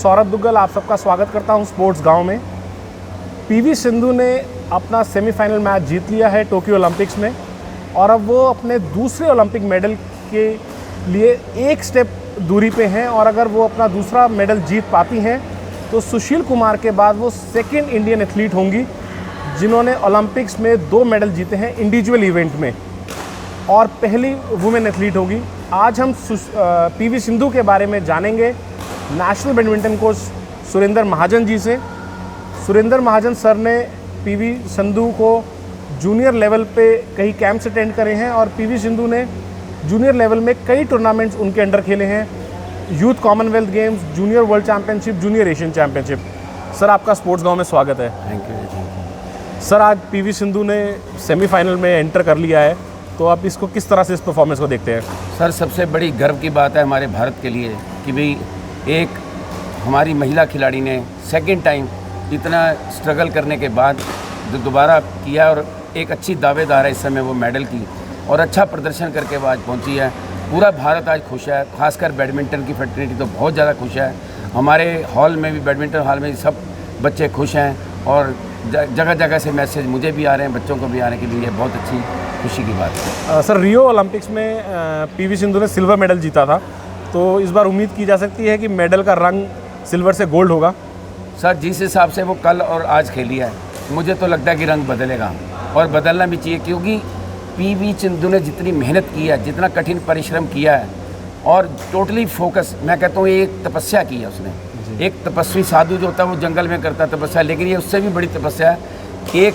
सौरभ दुग्गल आप सबका स्वागत करता हूं स्पोर्ट्स गांव में। पीवी सिंधु ने अपना सेमीफाइनल मैच जीत लिया है टोक्यो ओलंपिक्स में और अब वो अपने दूसरे ओलंपिक मेडल के लिए एक स्टेप दूरी पे हैं और अगर वो अपना दूसरा मेडल जीत पाती हैं तो सुशील कुमार के बाद वो सेकेंड इंडियन एथलीट होंगी जिन्होंने ओलंपिक्स में 2 मेडल जीते हैं इंडिविजुअल इवेंट में और पहली वुमेन एथलीट होगी। आज हम पीवी सिंधु के बारे में जानेंगे national badminton coach Surendra Mahajan ji से। सुरेंद्र महाजन सर ने पीवी सिंधु को जूनियर लेवल पे कई कैंप्स अटेंड करे हैं और पीवी सिंधु ने जूनियर लेवल में कई टूर्नामेंट्स उनके अंडर खेले हैं, youth Commonwealth games, junior world championship, junior Asian championship. Sir आपका स्पोर्ट्स गांव में स्वागत है। Thank you. सर आज पीवी सिंधु ने सेमीफाइनल में एंटर कर लिया है तो आप इसको किस तरह से इस परफॉर्मेंस को देखते हैं? सर सबसे बड़ी गर्व की बात है हमारे भारत के लिए कि भाई एक हमारी महिला खिलाड़ी ने सेकंड टाइम इतना स्ट्रगल करने के बाद जो दोबारा किया और एक अच्छी दावेदार है इस समय वो मेडल की और अच्छा प्रदर्शन करके वो आज पहुंची है। पूरा भारत आज खुश है, खासकर बैडमिंटन की फ्रेटर्निटी तो बहुत ज़्यादा खुश है। हमारे हॉल में भी, बैडमिंटन हॉल में सब बच्चे खुश हैं और जगह जगह से मैसेज मुझे भी आ रहे हैं, बच्चों को भी आने के लिए बहुत अच्छी खुशी की बात है। सर रियो ओलंपिक्स में पीवी सिंधु ने सिल्वर मेडल जीता था तो इस बार उम्मीद की जा सकती है कि मेडल का रंग सिल्वर से गोल्ड होगा? सर जिस हिसाब से वो कल और आज खेली है मुझे तो लगता है कि रंग बदलेगा और बदलना भी चाहिए क्योंकि पीवी सिंधु ने जितनी मेहनत की है, जितना कठिन परिश्रम किया है और टोटली फोकस, मैं कहता हूँ एक तपस्या की है उसने। एक तपस्वी साधु जो होता है वो जंगल में करता है तपस्या, लेकिन ये उससे भी बड़ी तपस्या है कि एक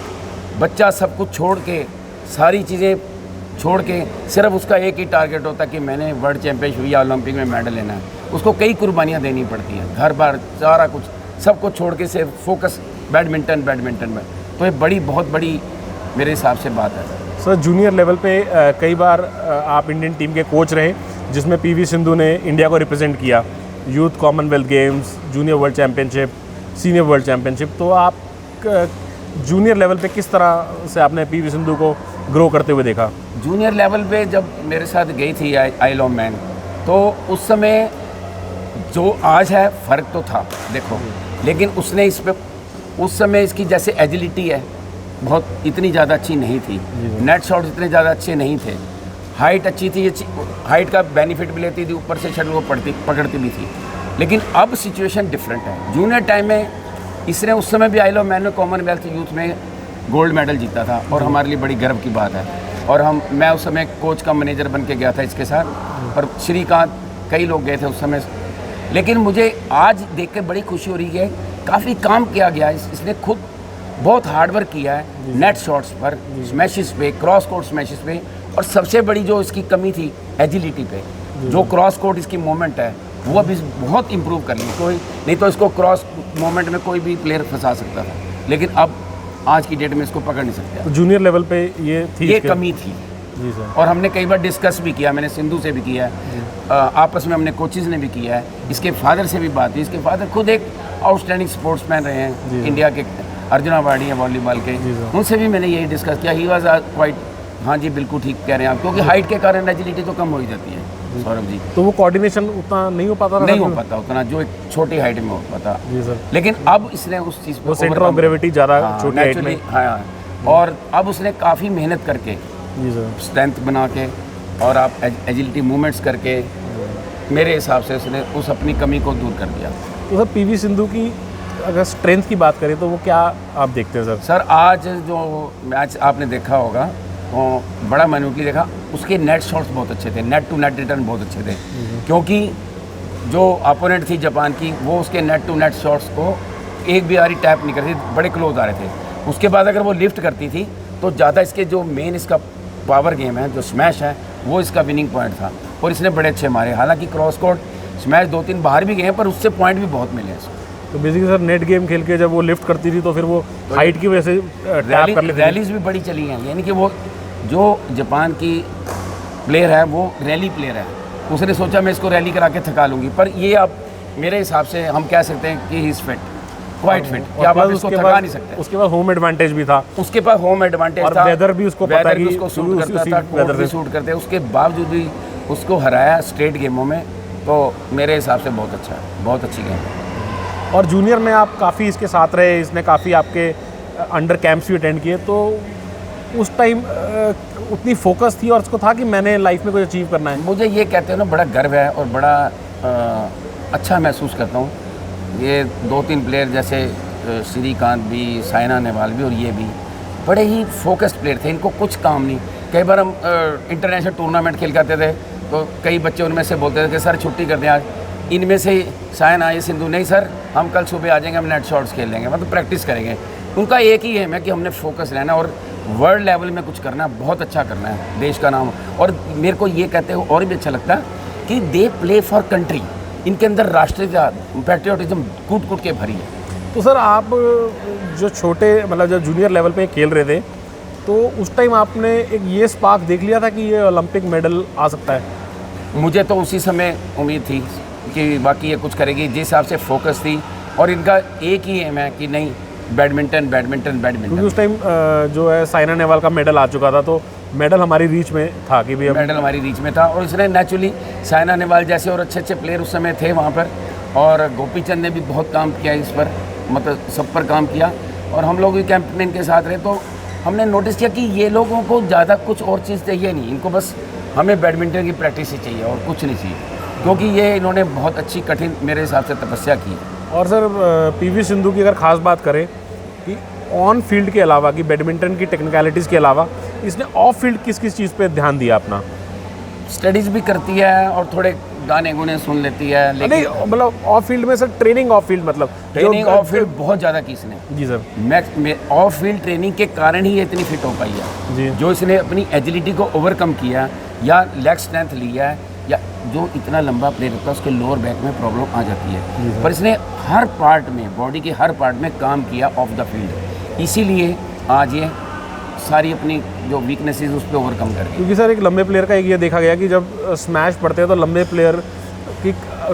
बच्चा सब कुछ छोड़ के, सारी चीज़ें छोड़ के सिर्फ उसका एक ही टारगेट होता है कि मैंने वर्ल्ड चैम्पियनशिप या ओलंपिक में मेडल लेना है। उसको कई कुर्बानियाँ देनी पड़ती हैं, घर बार सारा कुछ सब कुछ छोड़ के सिर्फ फोकस बैडमिंटन में। तो ये बहुत बड़ी मेरे हिसाब से बात है। सर जूनियर लेवल पे कई बार आप इंडियन टीम के कोच रहे जिसमें पीवी सिंधु ने इंडिया को रिप्रेजेंट किया, youth Commonwealth games, junior world championship, senior world championship. तो आप जूनियर लेवल पे किस तरह से आपने पीवी सिंधु को ग्रो करते हुए देखा? जूनियर लेवल पे जब मेरे साथ गई थी आइल ऑफ मैन तो उस समय जो आज है फ़र्क तो था देखो, लेकिन उसने इस पे उस समय इसकी जैसे एजिलिटी है बहुत इतनी ज़्यादा अच्छी नहीं थी, नेट शॉट्स इतने ज़्यादा अच्छे नहीं थे, हाइट अच्छी थी, हाइट का बेनिफिट भी लेती थी, ऊपर से शटल को पकड़ती भी थी। लेकिन अब सिचुएशन डिफरेंट है। जूनियर टाइम में इसने उस समय भी आइल ऑफ मैन में कॉमनवेल्थ यूथ में गोल्ड मेडल जीता था और हमारे लिए बड़ी गर्व की बात है। और मैं उस समय कोच का मैनेजर बन के गया था इसके साथ और श्रीकांत कई लोग गए थे उस समय। लेकिन मुझे आज देख के बड़ी खुशी हो रही है, काफ़ी काम किया गया, इसने खुद बहुत हार्डवर्क किया है नेट शॉट्स पर, स्मैशेस पे, क्रॉस कोर्ट स्मैशेस पे और सबसे बड़ी जो इसकी कमी थी एजिलिटी पे, जो क्रॉस कोर्ट इसकी मूवमेंट है वो अभी बहुत इंप्रूव कर ली। कोई नहीं तो इसको क्रॉस मूवमेंट में कोई भी प्लेयर फंसा सकता था, लेकिन अब आज की डेट में इसको पकड़ नहीं सकते। तो जूनियर लेवल पे ये थी, ये कमी थी जी सर। और हमने कई बार डिस्कस भी किया, मैंने सिंधु से भी किया है, आपस में हमने कोचेज़ ने भी किया है, इसके फादर से भी बात हुई। इसके फादर खुद एक आउटस्टैंडिंग स्पोर्ट्समैन रहे हैं, इंडिया के अर्जुन अवार्डी हैं वॉलीबॉल के, उनसे भी मैंने यही डिस्कस किया। ही वाज क्वाइट, हाँ जी बिल्कुल ठीक कह रहे हैं आप, क्योंकि हाइट के कारण एजिलिटी तो कम हो ही जाती है सौरभ जी। तो वो कोऑर्डिनेशन उतना नहीं हो पाता, नहीं हो पाता उतना जो एक छोटी हाइट में हो पाता जी सर। लेकिन अब इसने उस चीज़ वो सेंटर ऑफ ग्रेविटी ज़्यादा छोटी हाइट में, हाँ, और अब उसने काफ़ी मेहनत करके जी सर, स्ट्रेंथ बना के और आप एजिलिटी मूवमेंट्स करके मेरे हिसाब से उसने उस अपनी कमी को दूर कर दिया। तो सर पीवी सिंधु की अगर स्ट्रेंथ की बात करें तो वो क्या आप देखते हैं सर? सर आज जो मैच आपने देखा होगा वो बड़ा मैन्युटली देखा, उसके नेट शॉट्स बहुत अच्छे थे, नेट टू नेट रिटर्न बहुत अच्छे थे, क्योंकि जो अपोनेंट थी जापान की वो उसके नेट टू नेट शॉट्स को एक भी बारी टैप नहीं करती, बड़े क्लोज आ रहे थे। उसके बाद अगर वो लिफ्ट करती थी तो ज़्यादा इसके जो मेन इसका पावर गेम है, जो स्मैश है, वो इसका विनिंग पॉइंट था और इसने बड़े अच्छे मारे। हालांकि क्रॉस कोर्ट स्मैश 2-3 बाहर भी गए हैं पर उससे पॉइंट भी बहुत मिले हैं। तो बेसिकली सर नेट गेम खेल के जब वो लिफ्ट करती थी तो फिर वो हाइट की वजह से टैप कर लेती थी। रैलीज भी बड़ी चली हैं, यानी कि वो जो जापान की प्लेयर है वो रैली प्लेयर है, उसने सोचा मैं इसको रैली करा के थका लूँगी, पर ये अब मेरे हिसाब से हम कह सकते हैं कि he is fit, quite fit, क्या आप इसको थका नहीं सकते। उसके बाद होम एडवांटेज भी था, उसके पास होम एडवांटेज था, वेदर भी उसको पता है कि उसको सूट करता था, कोर्ट भी सूट करते, उसके बावजूद भी उसको हराया स्ट्रेट गेमों में। तो मेरे हिसाब से बहुत अच्छा है, बहुत अच्छी गेम है। और जूनियर में आप काफ़ी इसके साथ रहे, इसने काफ़ी आपके अंडर कैंप्स भी अटेंड किए, तो उस टाइम उतनी फोकस थी और उसको था कि मैंने लाइफ में कुछ अचीव करना है? मुझे ये कहते हो ना, बड़ा गर्व है और बड़ा अच्छा महसूस करता हूँ। ये 2-3 प्लेयर जैसे श्रीकांत भी, साइना नेहवाल भी और ये भी बड़े ही फोकस्ड प्लेयर थे, इनको कुछ काम नहीं। कई बार हम इंटरनेशनल टूर्नामेंट खेल करते थे तो कई बच्चे उनमें से बोलते थे कि सर छुट्टी कर दें आज। इनमें से साइना, ये सिंधु, नहीं सर हम कल सुबह आ जाएंगे, हम नेट शॉट्स खेल लेंगे, मतलब प्रैक्टिस करेंगे। उनका एक ही एम है कि हमने फोकस रहना और वर्ल्ड लेवल में कुछ करना है, बहुत अच्छा करना है, देश का नाम। और मेरे को ये कहते हुए और भी अच्छा लगता है कि दे प्ले फॉर कंट्री, इनके अंदर राष्ट्रीयता, पैट्रियोटिज्म कूट कूट के भरी है। तो सर आप जो छोटे मतलब जब जूनियर लेवल पे खेल रहे थे तो उस टाइम आपने एक ये स्पार्क देख लिया था कि ये ओलंपिक मेडल आ सकता है? मुझे तो उसी समय उम्मीद थी कि बाकी ये कुछ करेगी, जिस हिसाब से फोकस थी। और इनका एक ही एम है कि नहीं, बैडमिंटन बैडमिंटन बैडमिंटन। क्योंकि उस टाइम जो है साइना नेहवाल का मेडल आ चुका था, तो मेडल हमारी रीच में था कि भी मेडल हमारी रीच में था। और इसने नेचुरली साइना नेहवाल जैसे और अच्छे अच्छे प्लेयर उस समय थे वहाँ पर, और गोपी चंद ने भी बहुत काम किया इस पर, मतलब सब पर काम किया। और हम लोग भी कैंपेन के साथ रहे तो हमने नोटिस किया कि ये लोगों को ज़्यादा कुछ और चीज़ चाहिए नहीं, इनको बस हमें बैडमिंटन की प्रैक्टिस ही चाहिए और कुछ नहीं चाहिए, क्योंकि ये इन्होंने बहुत अच्छी कठिन मेरे हिसाब से तपस्या की। और सर पीवी सिंधु की अगर ख़ास बात करें कि ऑन फील्ड के अलावा, कि बैडमिंटन की टेक्निकलिटीज़ के अलावा इसने ऑफ फील्ड किस किस चीज़ पे ध्यान दिया अपना? स्टडीज़ भी करती है और थोड़े गाने गुने सुन लेती है, लेकिन मतलब ऑफ फील्ड में सर ट्रेनिंग ऑफ फील्ड, मतलब ट्रेनिंग ऑफ फील्ड बहुत ज़्यादा की इसने। जी सर। मैं ऑफ फील्ड ट्रेनिंग के कारण ही ये इतनी फिट हो पाई है जी। जो इसने अपनी एजिलिटी को ओवरकम किया, या लेग स्ट्रेंथ लिया है, या जो इतना लंबा प्लेयर होता है उसके लोअर बैक में प्रॉब्लम आ जाती है, पर इसने हर पार्ट में, बॉडी के हर पार्ट में काम किया ऑफ द फील्ड, इसीलिए आज ये सारी अपनी जो वीकनेसेस उस पर ओवरकम कर गई। क्योंकि सर एक लंबे प्लेयर का एक ये देखा गया कि जब स्मैश पड़ते हैं तो लंबे प्लेयर की,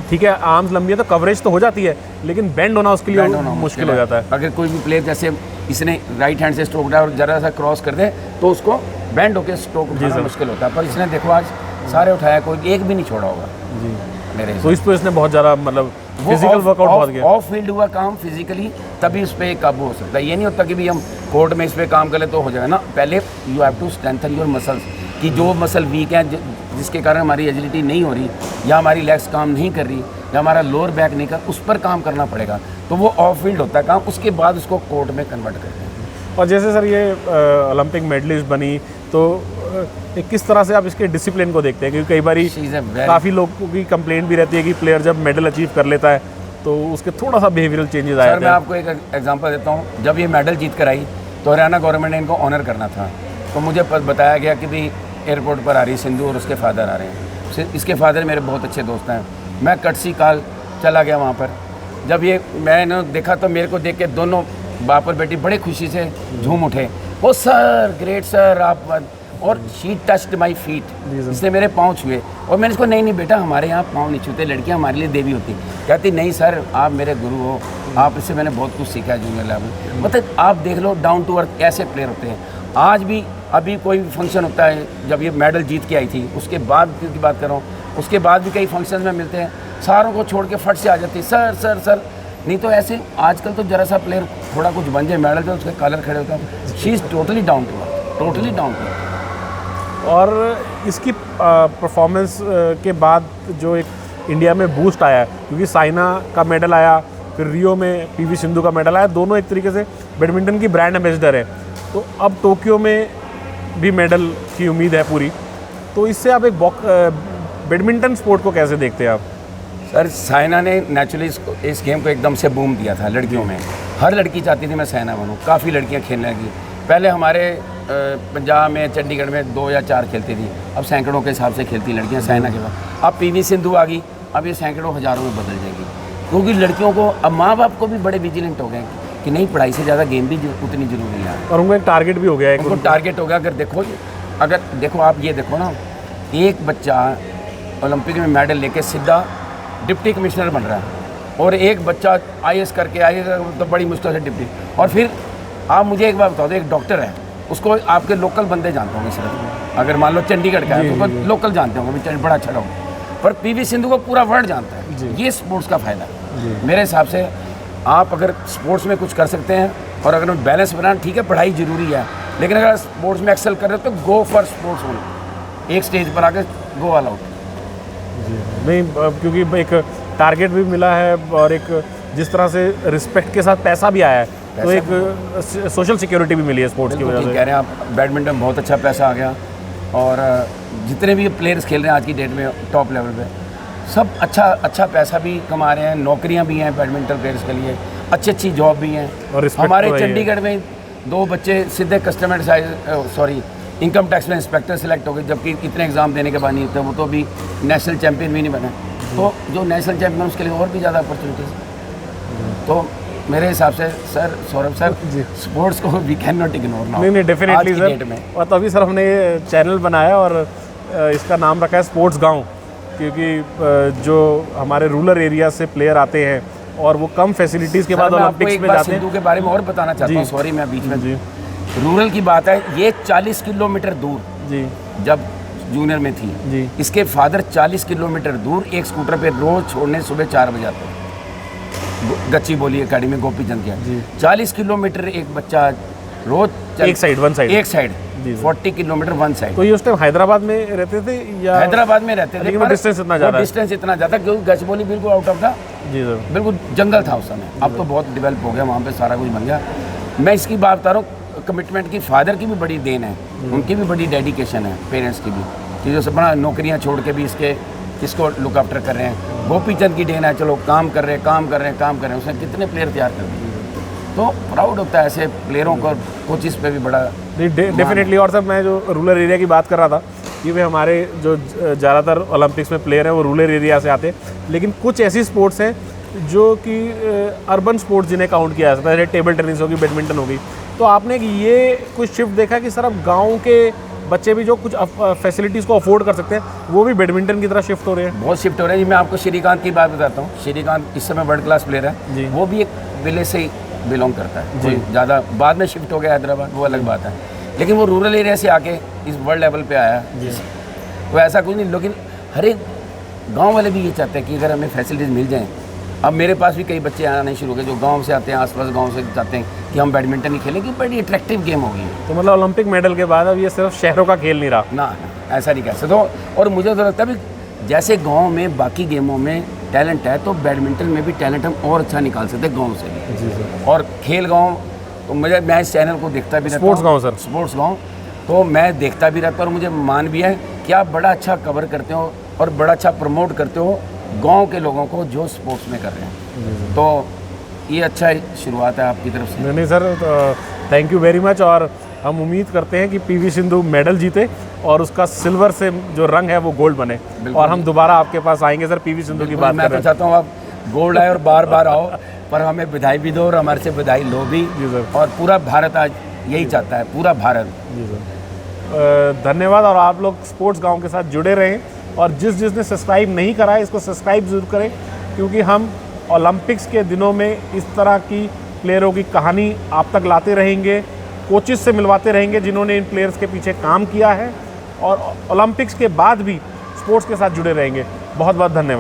ठीक है आर्म्स लंबी है तो कवरेज तो हो जाती है, लेकिन बेंड होना उसके लिए मुश्किल हो जाता है। अगर कोई भी प्लेयर जैसे इसने राइट हैंड से स्ट्रोक डाला और जरा सा क्रॉस कर दे तो उसको बेंड होकर स्ट्रोक उठाना मुश्किल होता है, पर इसने देखो आज सारे उठाया, कोई एक भी नहीं छोड़ा होगा जी मेरे। तो इस पर इसने बहुत ज़्यादा मतलब फिजिकल वर्कआउट बहुत किया। ऑफ फील्ड हुआ काम फिजिकली, तभी उस पर काबू हो सकता है। ये नहीं होता कि भी हम कोर्ट में इस पर काम करें तो हो जाएगा ना, पहले you have to strengthen your muscles, कि जो मसल वीक है जिसके कारण हमारी एजिलिटी नहीं हो रही, या हमारी लेग्स काम नहीं कर रही, या हमारा लोअर बैक नहीं कर, उस पर काम करना पड़ेगा। तो वो ऑफ फील्ड होता है काम, उसके बाद उसको कोर्ट में कन्वर्ट करते हैं। और जैसे सर ये ओलंपिक मेडलिस्ट बनी तो किस तरह से आप इसके डिसिप्लिन को देखते हैं? क्योंकि कई बार काफ़ी लोगों की कंप्लेंट भी रहती है कि प्लेयर जब मेडल अचीव कर लेता है तो उसके थोड़ा सा बिहेवियरल चेंजेस आए। सर मैं आपको एक एग्जांपल देता हूँ, जब ये मेडल जीत कर आई तो हरियाणा गवर्नमेंट ने इनको ऑनर करना था, तो मुझे बताया गया कि भाई एयरपोर्ट पर आ रही सिंधु और उसके फादर आ रहे हैं। इसके फादर मेरे बहुत अच्छे दोस्त हैं। मैं कटसी काल चला गया वहाँ पर, जब ये मैंने देखा तो मेरे को देख के दोनों बाप और बेटी बड़े खुशी से झूम उठे, ओ सर ग्रेट सर आप, और शी टच्ड माई फीट, इसने मेरे पाँव छुए। और मैंने इसको नहीं बेटा हमारे यहाँ पाँव नहीं छूते, लड़कियाँ हमारे लिए देवी होती। कहती नहीं सर आप मेरे गुरु हो, आप इससे मैंने बहुत कुछ सीखा है जूनियर लेवल। मतलब आप देख लो डाउन टू अर्थ ऐसे प्लेयर होते हैं। आज भी अभी कोई फंक्शन होता है, जब ये मेडल जीत के आई थी उसके बाद की बात कर रहा हूँ, उसके बाद भी कई फंक्शन में मिलते हैं, सारों को छोड़ के फट से आ जाती है सर सर सर। नहीं तो ऐसे आजकल तो जरा सा प्लेयर थोड़ा कुछ बन जाए मेडल पे उसके कलर खड़े होते हैं। She is totally down to earth, totally down to earth. और इसकी परफॉर्मेंस के बाद जो एक इंडिया में बूस्ट आया, क्योंकि साइना का मेडल आया, फिर रियो में पीवी सिंधु का मेडल आया, दोनों एक तरीके से बैडमिंटन की ब्रांड एम्बेसडर है। तो अब टोक्यो में भी मेडल की उम्मीद है पूरी, तो इससे आप एक बैडमिंटन स्पोर्ट को कैसे देखते हैं आप? सर साइना ने नेचुरली इस गेम को एकदम से बूम दिया था लड़कियों में। हर लड़की चाहती थी मैं साइना बनूँ, काफ़ी लड़कियाँ खेलने लगी। पहले हमारे पंजाब में चंडीगढ़ में 2 या 4 खेलती थी, अब सैकड़ों के हिसाब से खेलती लड़कियाँ साइना के बाद। अब पीवी सिंधु आ गई, अब ये सैकड़ों हज़ारों में बदल जाएगी, क्योंकि लड़कियों को अब माँ बाप को भी बड़े विजिलेंट हो गए कि नहीं पढ़ाई से ज़्यादा गेम भी उतनी ज़रूरी है। और उनको एक टारगेट भी हो गया है, उनको टारगेट हो गया। अगर देखो आप ये देखो ना, एक बच्चा ओलंपिक में मेडल लेके सीधा डिप्टी कमिश्नर बन रहा है, और एक बच्चा IAS करके IAS तो बड़ी मुश्किल से डिप्टी। और फिर आप मुझे एक बात बताओ, तो एक डॉक्टर है उसको आपके लोकल बंदे जानते होंगे सिर्फ, अगर मान लो चंडीगढ़ का है तो लोकल जानते होंगे बड़ा अच्छा डॉक्टर, पर पीवी सिंधु को पूरा वर्ल्ड जानता है। ये स्पोर्ट्स का फ़ायदा है मेरे हिसाब से। आप अगर स्पोर्ट्स में कुछ कर सकते हैं और अगर बैलेंस बनाना, ठीक है पढ़ाई ज़रूरी है, लेकिन अगर स्पोर्ट्स में एक्सेल कर रहे हो तो गो फॉर स्पोर्ट्स ओनली, एक स्टेज पर आके गो ऑल आउट। नहीं, क्योंकि एक टारगेट भी मिला है और एक जिस तरह से रिस्पेक्ट के साथ पैसा भी आया है, तो एक सोशल सिक्योरिटी भी मिली है स्पोर्ट्स की वजह से। कह रहे हैं आप, बैडमिंटन बहुत अच्छा पैसा आ गया, और जितने भी प्लेयर्स खेल रहे हैं आज की डेट में टॉप लेवल पे, सब अच्छा पैसा भी कमा रहे हैं, नौकरियां भी हैं बैडमिंटन प्लेयर्स के लिए, अच्छी जॉब भी हैं। और हमारे चंडीगढ़ में 2 बच्चे सीधे इनकम टैक्स में इंस्पेक्टर सेलेक्ट हो गए, जबकि इतने एग्ज़ाम देने के बाद नहीं थे, वो तो भी नेशनल चैम्पियन भी नहीं बने। तो जो नेशनल चैम्पियन उसके लिए और भी ज़्यादा अपॉर्चुनिटीज़। तो मेरे हिसाब से सर, सौरभ सर, स्पोर्ट्स को we can not ignore now. नहीं डेफिनेटली सर। और तभी सर हमने ये चैनल बनाया और इसका नाम रखा है स्पोर्ट्स गांव, क्योंकि जो हमारे रूरल एरिया से प्लेयर आते हैं और वो कम फैसिलिटीज़ के बाद ओलंपिक्स में जाते हैं। सिंधु के बारे में और बताना चाहता हूँ, सॉरी मैं बीच में जी। रूरल की बात है, ये 40 किलोमीटर दूर जी जब जूनियर में थी जी, इसके फादर 40 किलोमीटर दूर एक स्कूटर पे रोज छोड़ने सुबह 4 बजे आते हैं, गच्ची बोली अकेडमी गोपीचंद के। 40 किलोमीटर एक बच्चा रोज एक साइड 40 किलोमीटर वन साइड। तो ये उस टाइम हैदराबाद में रहते थे या हैदराबाद में रहते थे, लेकिन डिस्टेंस इतना ज़्यादा क्योंकि गच्ची बिल्कुल आउट ऑफ था जी सर, बिल्कुल जंगल था उस समय। अब तो बहुत डेवलप हो गया, वहाँ पे सारा कुछ बन गया। मैं इसकी बात बता रहा हूँ, कमिटमेंट की, फादर की भी बड़ी देन है, उनकी भी बड़ी डेडिकेशन है, पेरेंट्स की भी, कि जो सब बड़ा नौकरियाँ छोड़ के भी इसको लुक आफ्टर कर रहे हैं। गोपीचंद की देन है, चलो काम कर रहे हैं, उसने कितने प्लेयर तैयार कर दिए। तो प्राउड होता है ऐसे प्लेयरों को, कोचिस पे भी बड़ा डेफिनेटली। और सब मैं जो रूरल एरिया की बात कर रहा था, कि वे हमारे जो ज़्यादातर ओलंपिक्स में प्लेयर हैं वो रूरल एरिया से आते हैं, लेकिन कुछ ऐसी स्पोर्ट्स हैं जो कि अर्बन स्पोर्ट्स जिन्हें काउंट किया जा सकता है, जैसे टेबल टेनिस होगी, बैडमिंटन होगी। तो आपने ये कुछ शिफ्ट देखा कि सर अब गाँव के बच्चे भी जो कुछ फैसिलिटीज़ को अफोर्ड कर सकते हैं, वो भी बैडमिंटन की तरफ शिफ्ट हो रहे हैं? बहुत शिफ्ट हो रहे हैं जी। मैं आपको श्रीकांत की बात बताता हूँ। श्रीकांत इस समय वर्ल्ड क्लास प्लेयर है जी, वो भी एक विलेज से ही बिलोंग करता है जी, ज़्यादा बाद में शिफ्ट हो गया हैदराबाद, वो अलग बात है, लेकिन वो रूरल एरिया से आके इस वर्ल्ड लेवल पे आया जी। तो ऐसा कुछ नहीं, लेकिन हर एक गाँव वाले भी ये चाहते हैं कि अगर हमें फैसिलिटीज़ मिल जाएँ। अब मेरे पास भी कई बच्चे आने शुरू हो गए जो गांव से आते हैं, आसपास गांव से चाहते हैं कि हम बैडमिंटन ही खेलें, कि बड़ी अट्रैक्टिव गेम होगी। तो मतलब ओलंपिक मेडल के बाद अब ये सिर्फ शहरों का खेल नहीं रहा ना, ऐसा नहीं कह सकते। और मुझे तो लगता है भी जैसे गांव में बाकी गेमों में टैलेंट है, तो बैडमिंटन में भी टैलेंट हम और अच्छा निकाल सकते हैं गाँव से भी जी सर। और खेल गाँव, तो मैं इस चैनल को देखता भी रहता हूँ, स्पोर्ट्स गाँव सर, स्पोर्ट्स गाँव, तो मैं देखता भी रहता हूँ और मुझे मान भी है कि आप बड़ा अच्छा कवर करते हो और बड़ा अच्छा प्रमोट करते हो गांव के लोगों को जो स्पोर्ट्स में कर रहे हैं। तो ये अच्छा शुरुआत है आपकी तरफ से। नहीं sir, thank you very much. और हम उम्मीद करते हैं कि पीवी सिंधु मेडल जीते और उसका सिल्वर से जो रंग है वो गोल्ड बने, और हम दोबारा आपके पास आएंगे सर पीवी सिंधु की बात। मैं तो चाहता हूँ आप गोल्ड आए और बार बार आओ, पर हमें बधाई भी दो और हमारे से बधाई लो भी जी सर। और पूरा भारत आज यही चाहता है, पूरा भारत जी सर। धन्यवाद। और आप लोग स्पोर्ट्स गाँव के साथ जुड़े रहें, और जिसने सब्सक्राइब नहीं करा है इसको सब्सक्राइब ज़रूर करें, क्योंकि हम ओलंपिक्स के दिनों में इस तरह की प्लेयरों की कहानी आप तक लाते रहेंगे, कोचेस से मिलवाते रहेंगे जिन्होंने इन प्लेयर्स के पीछे काम किया है, और ओलंपिक्स के बाद भी स्पोर्ट्स के साथ जुड़े रहेंगे। बहुत बहुत धन्यवाद।